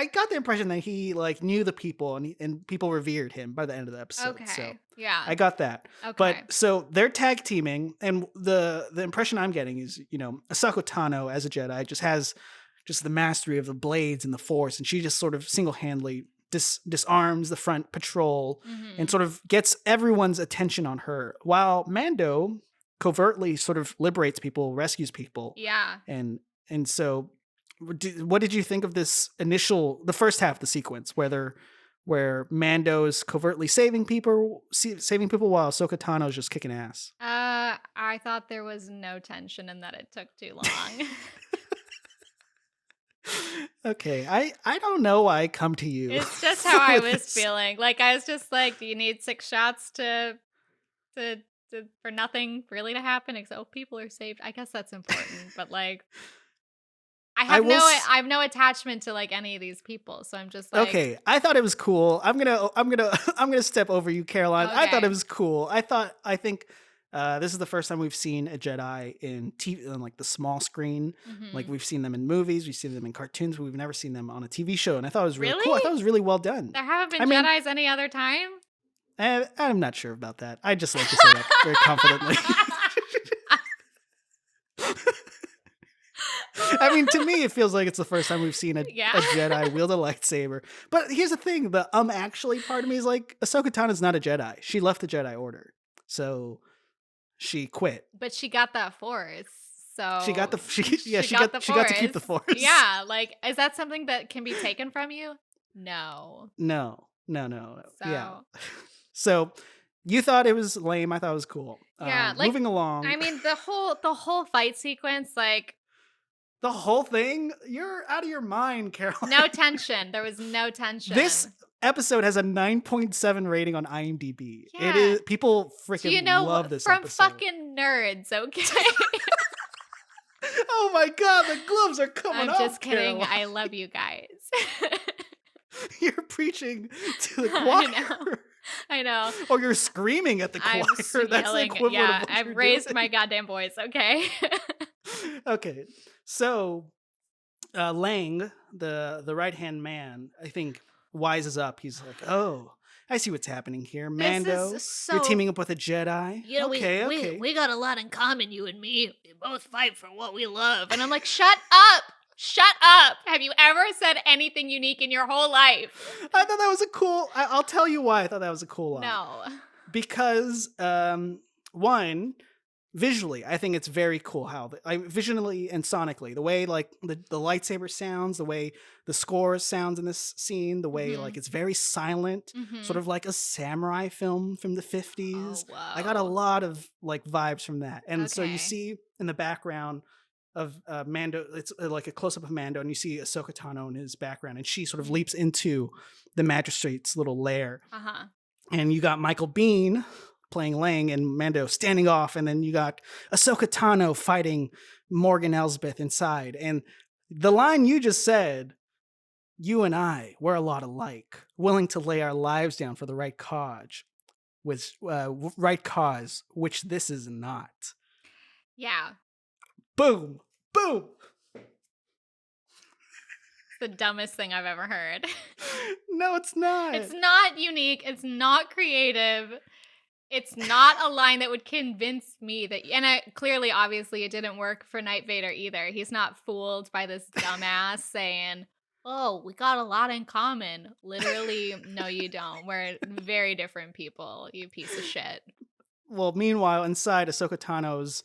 got the impression that he like knew the people and people revered him by the end of the episode. Okay. So Yeah. I got that. Okay. But so they're tag teaming, and the impression I'm getting is, Ahsoka Tano as a Jedi just has just the mastery of the blades and the Force, and she just sort of single-handedly disarms the front patrol and sort of gets everyone's attention on her, while Mando covertly sort of liberates people, rescues people. Yeah. And so what did you think of the first half of the sequence where Mando's covertly saving people while Ahsoka Tano's just kicking ass? I thought there was no tension and that it took too long. Okay, I don't know why I come to you. It's just how I was feeling. Like, I was just like, do you need 6 shots to for nothing really to happen except people are saved? I guess that's important, but like, I have no attachment to like any of these people, so I'm just like, okay. I thought it was cool. I'm gonna step over you, Caroline. I thought it was cool. I think this is the first time we've seen a Jedi in TV, on like the small screen. Like, we've seen them in movies, we've seen them in cartoons, but we've never seen them on a TV show. And I thought it was really cool. I thought it was really well done. There haven't been Jedis any other time? I'm not sure about that. I just like to say that very confidently. I mean, to me, it feels like it's the first time we've seen a Jedi wield a lightsaber. But here's the thing: the actually part of me is like, Ahsoka Tano's not a Jedi. She left the Jedi Order, so she quit. But she got that Force, so she got to keep the Force. Yeah, like, is that something that can be taken from you? No. No. So. Yeah. So you thought it was lame. I thought it was cool. Yeah. Like, moving along. I mean, the whole fight sequence, like. The whole thing? You're out of your mind, Carol. No tension. There was no tension. This episode has a 9.7 rating on IMDb. Yeah. It is, people freaking love this from episode. Fucking nerds, okay? Oh my god, the gloves are coming off. I'm just kidding. Caroline. I love you guys. You're preaching to the choir. I know. Or you're screaming at the choir. That's the equivalent of what I've you're raised doing. my goddamn voice, okay? Okay. So Lang, the right-hand man, I think wises up. He's like, oh, I see what's happening here. Mando, you're teaming up with a Jedi. You know, okay. we got a lot in common, you and me. We both fight for what we love. And I'm like, shut up! Shut up! Have you ever said anything unique in your whole life? I thought that was a cool... I'll tell you why I thought that was a cool line. No. Because, one... visually, I think it's very cool how visually and sonically, the way like the lightsaber sounds, the way the score sounds in this scene, the way like it's very silent, sort of like a samurai film from the 50s. Oh, wow. I got a lot of like vibes from that. And so you see in the background of Mando, it's like a close-up of Mando, and you see Ahsoka Tano in his background, and she sort of leaps into the magistrate's little lair. And you got Michael Biehn playing Lang and Mando standing off, and then you got Ahsoka Tano fighting Morgan Elsbeth inside. And the line you just said, you and I, we're a lot alike, willing to lay our lives down for the right cause, which this is not. Yeah. Boom. Boom. The dumbest thing I've ever heard. No, it's not. It's not unique. It's not creative. It's not a line that would convince me that, and clearly, obviously, it didn't work for Night Vader either. He's not fooled by this dumbass saying, oh, we got a lot in common. Literally, no, you don't. We're very different people, you piece of shit. Well, meanwhile, inside, Ahsoka Tano's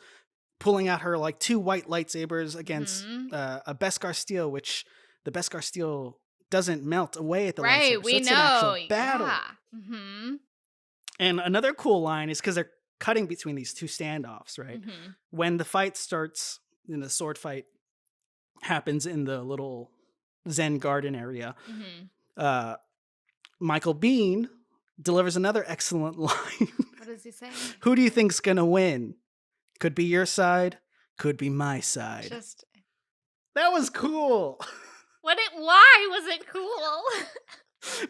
pulling out her like 2 white lightsabers against a Beskar steel, which the Beskar steel doesn't melt away at the lightsaber. Right, we it's know. An actual battle. Yeah. And another cool line is because they're cutting between these 2 standoffs, right? When the fight starts, in the sword fight happens in the little Zen garden area, Michael Biehn delivers another excellent line. What does he say? Who do you think's gonna win? Could be your side, could be my side. That was cool. Why was it cool?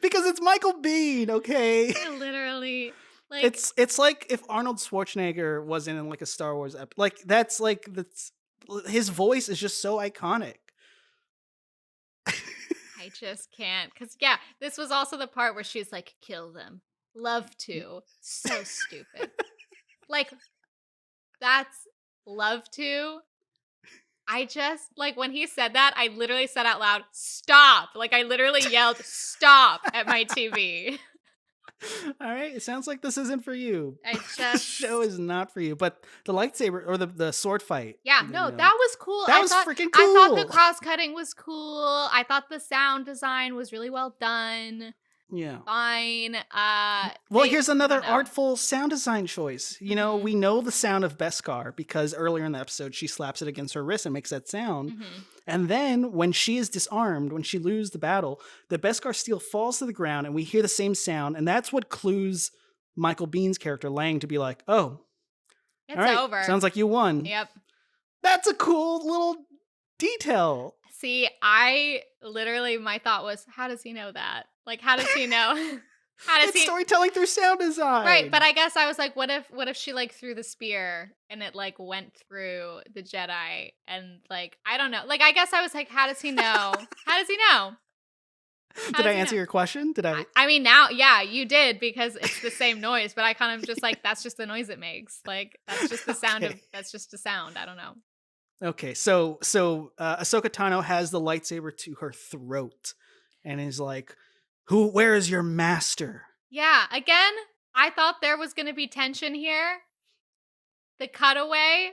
Because it's Michael Biehn, okay? Literally. Like, it's like if Arnold Schwarzenegger wasn't in like a Star Wars that's his voice is just so iconic. I just can't. Because, this was also the part where she's like, kill them. Love to. So stupid. Like, that's love to. I just, like, when he said that, I literally said out loud, stop. Like, I literally yelled, stop at my TV. All right, it sounds like this isn't for you. I This just. show is not for you. But the lightsaber or the sword fight. Yeah, you no, know, that was cool. that I was thought, freaking I thought the cool. cross cutting was cool. I thought the sound design was really well done. Yeah. Fine. Well, They- here's I another don't know. artful sound design choice. You know, Mhm. we know the sound of Beskar because earlier in the episode she slaps it against her wrist and makes that sound. Mhm. And then when she is disarmed, when she loses the battle, the Beskar steel falls to the ground and we hear the same sound. And that's what clues Michael Bihn's character Lang to be like, oh, It's all right, over. sounds like you won. Yep. That's a cool little detail. See, I literally, my thought was, how does he know that? Like, how does he know? How does It's he? storytelling through sound design. Right, but I guess I was like, what if she like threw the spear and it like went through the Jedi and like I don't know. Like I guess I was like, how does he know? How does he know? Did I answer your question? Did I? I mean, now, yeah, you did because it's the same noise, but I kind of just like that's just the noise it makes. Like that's just the sound of Okay. that's just a sound. I don't know. Okay, so Ahsoka Tano has the lightsaber to her throat, and is like, where is your master?" Yeah, again, I thought there was going to be tension here. The cutaway,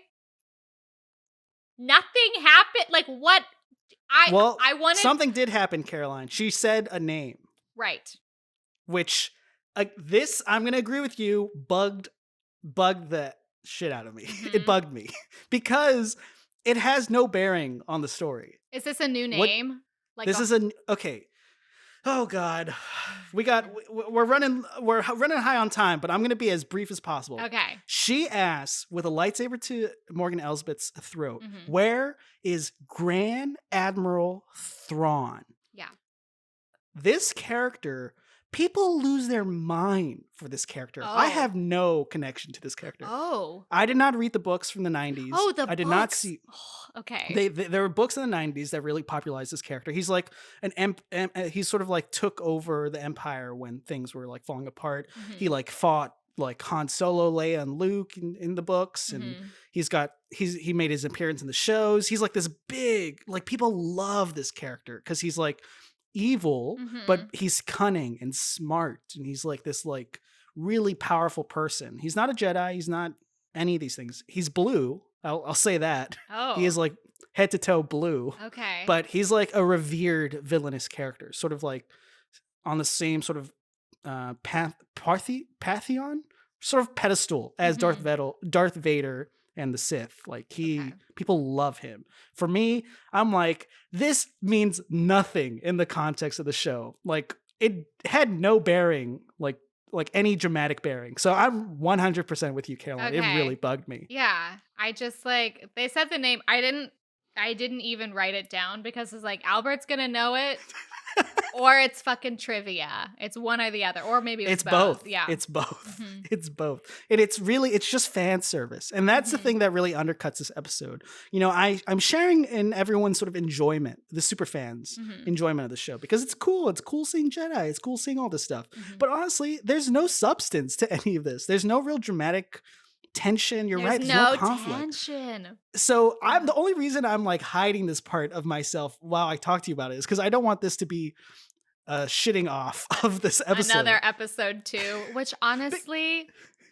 nothing happened. Like what? I wanted something did happen, Caroline. She said a name, right. which this I'm gonna agree with you. Bugged the shit out of me. Mhm. It bugged me because it has no bearing on the story. Is this a new What- name? Like This is okay. Oh God, we're running high on time, but I'm gonna be as brief as possible. okay. She asks with a lightsaber to Morgan Elsbeth's throat, Mhm. "Where is Grand Admiral Thrawn?" Yeah. This character, people lose their mind for this character. I Oh. have no connection to this character. Oh. I did not read the books from the 90s. Oh, the I did not books. see. Okay. There were books in the 90s that really popularized this character. He's like he sort of like took over the Empire when things were like falling apart. Mhm. He like fought like Han Solo, Leia, and Luke in the books, and Mhm. he made his appearance in the shows. He's like this big, like people love this character because he's like evil, but Mhm. he's cunning and smart, and he's like this like really powerful person. He's not a Jedi. He's not any of these things. He's blue. I'll say that. Oh. He is like head to toe blue, Okay. but he's like a revered villainous character, sort of like on the same sort of pantheon, sort of pedestal as Darth Vader and the Sith. Like Okay. people love him. For me, I'm like, this means nothing in the context of the show. Like it had no bearing, like any dramatic bearing. So I'm 100% with you, Caroline. It Okay. really bugged me. Yeah. I just like they said the name. I didn't even write it down because it's like Albert's gonna know it. Or it's fucking trivia. It's one or the other. Or maybe It's both. Yeah. It's both. Mhm. It's both. And it's just fan service. And that's the Mhm. thing that really undercuts this episode. You know, I'm sharing in everyone's sort of enjoyment, the super fans' Mhm. enjoyment of the show, because it's cool. It's cool seeing Jedi. It's cool seeing all this stuff. Mhm. But honestly, there's no substance to any of this. There's no real dramatic tension. You're right. There's There's no no conflict. tension. So I'm the only reason I'm like hiding this part of myself while I talk to you about it is because I don't want this to be shitting off of this episode. Another episode 2, which honestly,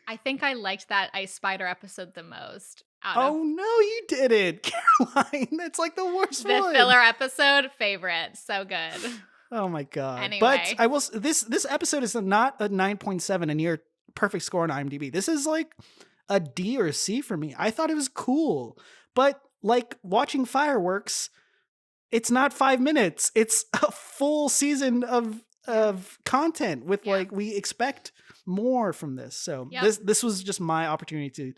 I think I liked that Ice Spider episode the most. Oh no, you didn't, Caroline. That's like the worst The one. filler episode, favorite. So good. Oh my god. Anyway. But I will. This episode is not a 9.7, a near perfect score on IMDb. This is like a D or a C for me. I thought it was cool, but like watching fireworks, it's not 5 minutes. It's a full season of content with Yeah. like we expect more from this. So Yep. this was just my opportunity to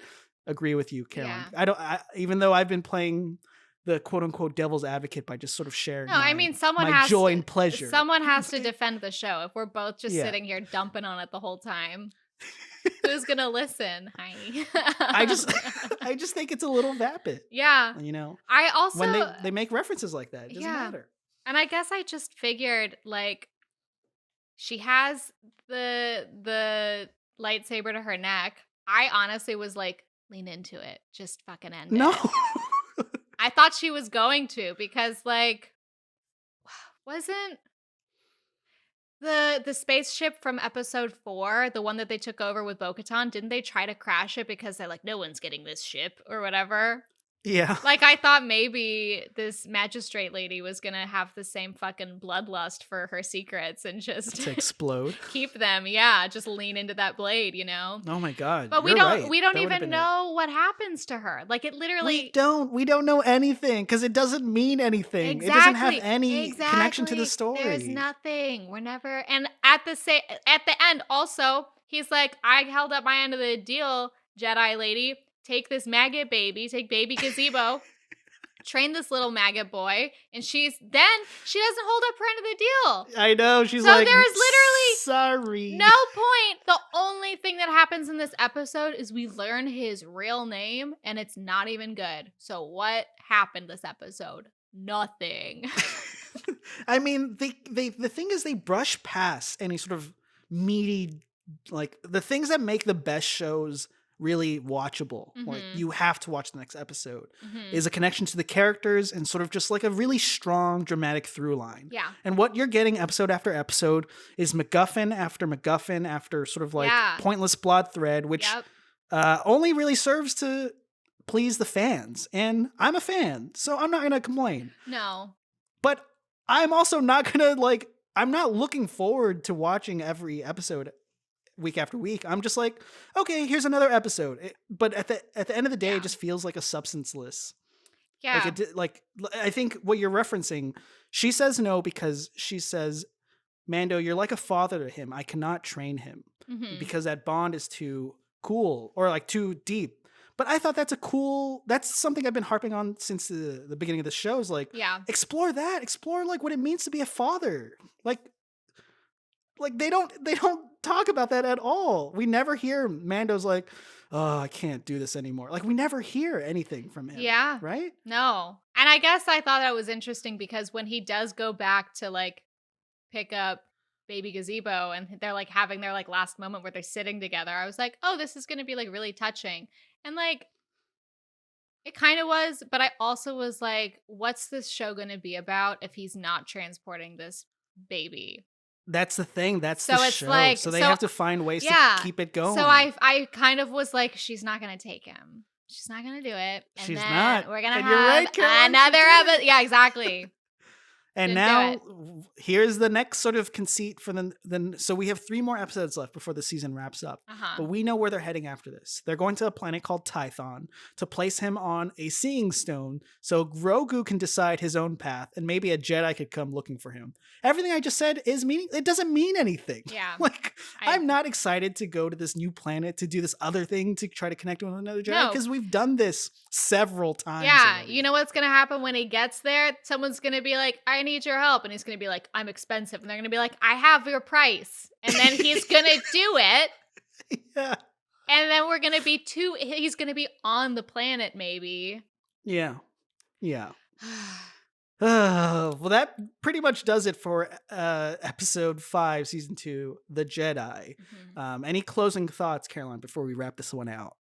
agree with you, Caroline. Yeah. Even though I've been playing the quote unquote devil's advocate by just sort of sharing. No, I mean someone my has joy to, and pleasure. Someone has to defend the show. If we're both just Yeah. sitting here dumping on it the whole time, who's gonna listen? Hi. I just think it's a little vapid. yeah. You know, I also when they make references like that, it doesn't Yeah. matter. And I guess I just figured like she has the lightsaber to her neck. I honestly was like, lean into it. Just fucking end No. it. I thought she was going to because like wasn't the spaceship from episode 4, the one that they took over with Bo-Katan, didn't they try to crash it because they're like, no one's getting this ship or whatever? Yeah. Like, I thought maybe this magistrate lady was gonna have the same fucking bloodlust for her secrets and just To explode. keep them. Yeah, just lean into that blade, you know? Oh my god. But we you're don't right. we don't That would've even been know what happens to her. Like, it literally We don't know anything because it doesn't mean anything. It doesn't have any connection to the story. There's nothing. We're never. And at the end, also, he's like, "I held up my end of the deal, Jedi lady. Take this maggot baby. Take Baby Gazebo. Train this little maggot boy." And she doesn't hold up her end of the deal. I know. She's So like, there is literally sorry. no point. The only thing that happens in this episode is we learn his real name, and it's not even good. So what happened this episode? Nothing. I mean, the thing is, they brush past any sort of meaty, like the things that make the best shows really watchable. Like Mhm. you have to watch the next episode. Mhm. Is a connection to the characters and sort of just like a really strong dramatic through line. Yeah. And what you're getting episode after episode is MacGuffin after sort of like Yeah. pointless plot thread, which Yep. only really serves to please the fans. And I'm a fan, so I'm not going to complain. No. But I'm also not going to I'm not looking forward to watching every episode week after week. I'm just like, okay, here's another episode. But at the end of the day, it just feels like a substanceless. Yeah. I think what you're referencing, she says no because she says, Mando, you're like a father to him. I cannot train him Mhm. because that bond is too cool or like too deep. But I thought that's something I've been harping on since the beginning of the show is like, Yeah. explore that. Explore like what it means to be a father. Like they don't talk about that at all. We never hear Mando's like, oh, I can't do this anymore. Like we never hear anything from him. Yeah. Right? No. And I guess I thought that was interesting because when he does go back to like pick up Baby Gazebo and they're like having their like last moment where they're sitting together, I was like, oh, this is going to be like really touching. And like, it kind of was, but I also was like, what's this show going to be about if he's not transporting this baby? That's the thing. That's So the it's show. like- so they so- have to find ways yeah. to keep it going. So I kind of was like, she's not going to take him. She's not going to do it. And She's then not. we're going to And you're have right, Caroline, she another didn't. episode. Yeah, exactly. And Didn't now do here's the next sort of conceit for the so we have 3 more episodes left before the season wraps up. Uh-huh. But we know where they're heading after this. They're going to a planet called Tython to place him on a seeing stone so Grogu can decide his own path and maybe a Jedi could come looking for him. Everything I just said is it doesn't mean anything. Yeah. Like I- I'm not excited to go to this new planet to do this other thing to try to connect with another Jedi No. because we've done this several times. Yeah, already. you know what's going to happen when he gets there? Someone's going to be like, I need your help. And he's going to be like, I'm expensive. And they're going to be like, I have your price. And then he's going to do it. Yeah. And then we're going to be he's going to be on the planet maybe. Yeah. Yeah. Well, that pretty much does it for episode 5, season 2, The Jedi. Mhm. Any closing thoughts, Caroline, before we wrap this one out?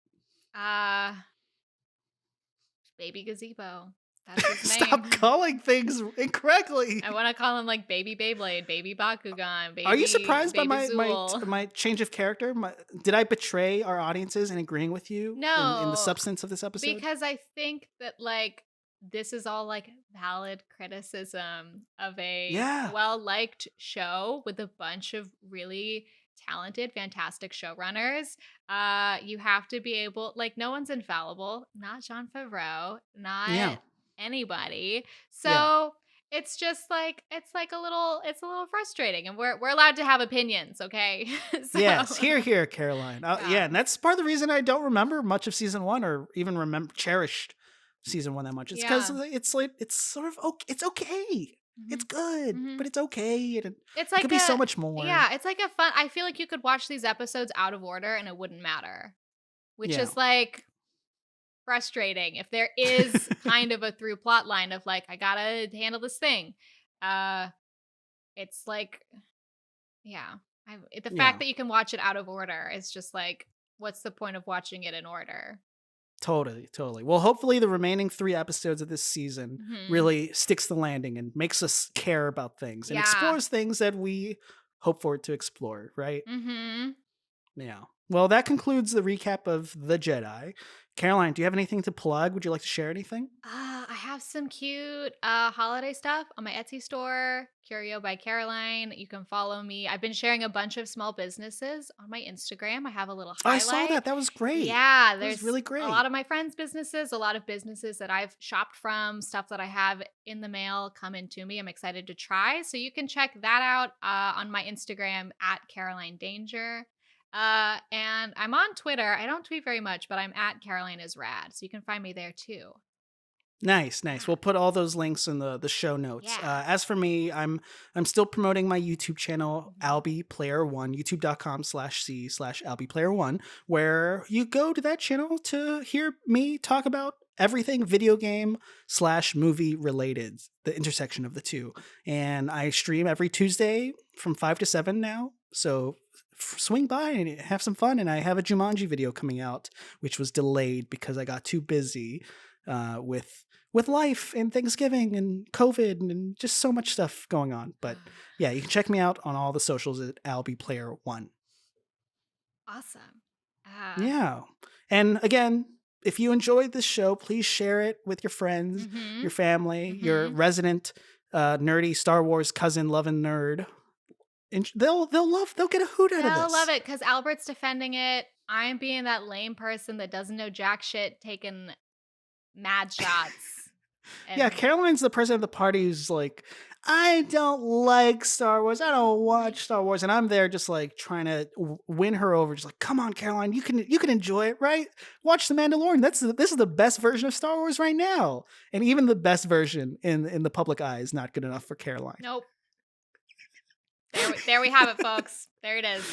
Baby Gazebo. That's his name. Stop calling things incorrectly. I want to call him like Baby Beyblade, Baby Bakugan, Baby. Are you surprised by Baby my Zool. my change of character? Did I betray our audiences in agreeing with you in No, the substance of this episode? Because I think that like this is all like valid criticism of a Yeah. well-liked show with a bunch of really talented, fantastic showrunners. You have to be able, like, no one's infallible, not Jon Favreau, not Yeah. anybody. So Yeah. it's just like it's a little frustrating, and we're allowed to have opinions, okay? So- Yes, here, Caroline. Yeah. Yeah, and that's part of the reason I don't remember much of season 1 or even cherished season 1 that much. It's because Yeah. it's sort of okay. It's okay. Mhm. It's good, Mhm. but it's okay. And It's it like could be so much more. Yeah, it's like a fun. I feel like you could watch these episodes out of order and it wouldn't matter, which Yeah. is like frustrating if there is kind of a through plot line of like I gotta handle this thing. It's like Yeah. The Yeah. fact that you can watch it out of order is just like, what's the point of watching it in order? Totally, totally. Well, hopefully the remaining 3 episodes of this season Mhm. really sticks the landing and makes us care about things and Yeah. explores things that we hope for it to explore, right? Mhm. Yeah. Well, that concludes the recap of The Jedi. Caroline, do you have anything to plug? Would you like to share anything? I have some cute holiday stuff on my Etsy store, Curio by Caroline. You can follow me. I've been sharing a bunch of small businesses on my Instagram. I have a little Oh, I saw highlight. that. That was great. Yeah, That was there's really a lot great. of my friends' businesses, a lot of businesses that I've shopped from, stuff that I have in the mail coming to me. I'm excited to try. So you can check that out on my Instagram at Caroline Danger. And I'm on Twitter. I don't tweet very much, but I'm at Caroline is Rad. So you can find me there too. Nice, nice. Yeah. We'll put all those links in the show notes. Yeah. As for me, I'm still promoting my YouTube channel, Mhm. Albie Player One, youtube.com/c/Albie Player One, where you go to that channel to hear me talk about everything video game / movie related, the intersection of the two. And I stream every Tuesday from 5 to 7 now. So swing by and have some fun. And I have a Jumanji video coming out, which was delayed because I got too busy with life and Thanksgiving and COVID and just so much stuff going on. But yeah, you can check me out on all the socials at Albie Player One. Awesome. Yeah. And again, if you enjoyed this show, please share it with your friends, Mhm. your family, your Mhm. resident nerdy Star Wars cousin loving nerd. And they'll get a hoot out of They'll love this. it because Albert's defending it. I'm being that lame person that doesn't know jack shit, taking mad shots. Yeah, And Caroline's the person at the party who's like, I don't like Star Wars. I don't watch Star Wars, and I'm there just like trying to win her over. Just like, come on, Caroline, you can enjoy it, right? Watch The Mandalorian. This is the best version of Star Wars right now, and even the best version in the public eye is not good enough for Caroline. nope. There we have it, folks. There it is.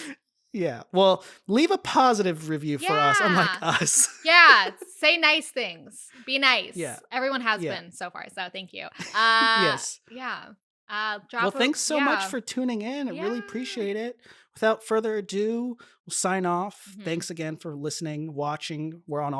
Yeah, well, leave a positive review for us, unlike Yeah. us. Yeah. Say nice things. Be nice. Yeah. Everyone has Yeah. been so far. So thank you. Yes. Yeah. Well, thanks so much yeah. for tuning in. I really Yeah. appreciate it. Without further ado, we'll sign off. Mhm. Thanks again for listening, watching. We're on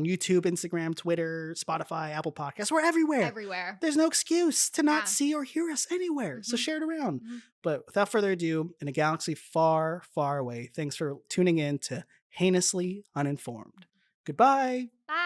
YouTube, Instagram, Twitter, Spotify, Apple Podcasts. We're everywhere. Everywhere. There's no excuse to not Yeah. see or hear us anywhere. So Mhm. share it around. Mhm. But without further ado, in a galaxy far, far away, thanks for tuning in to Heinously Uninformed. Goodbye. Bye.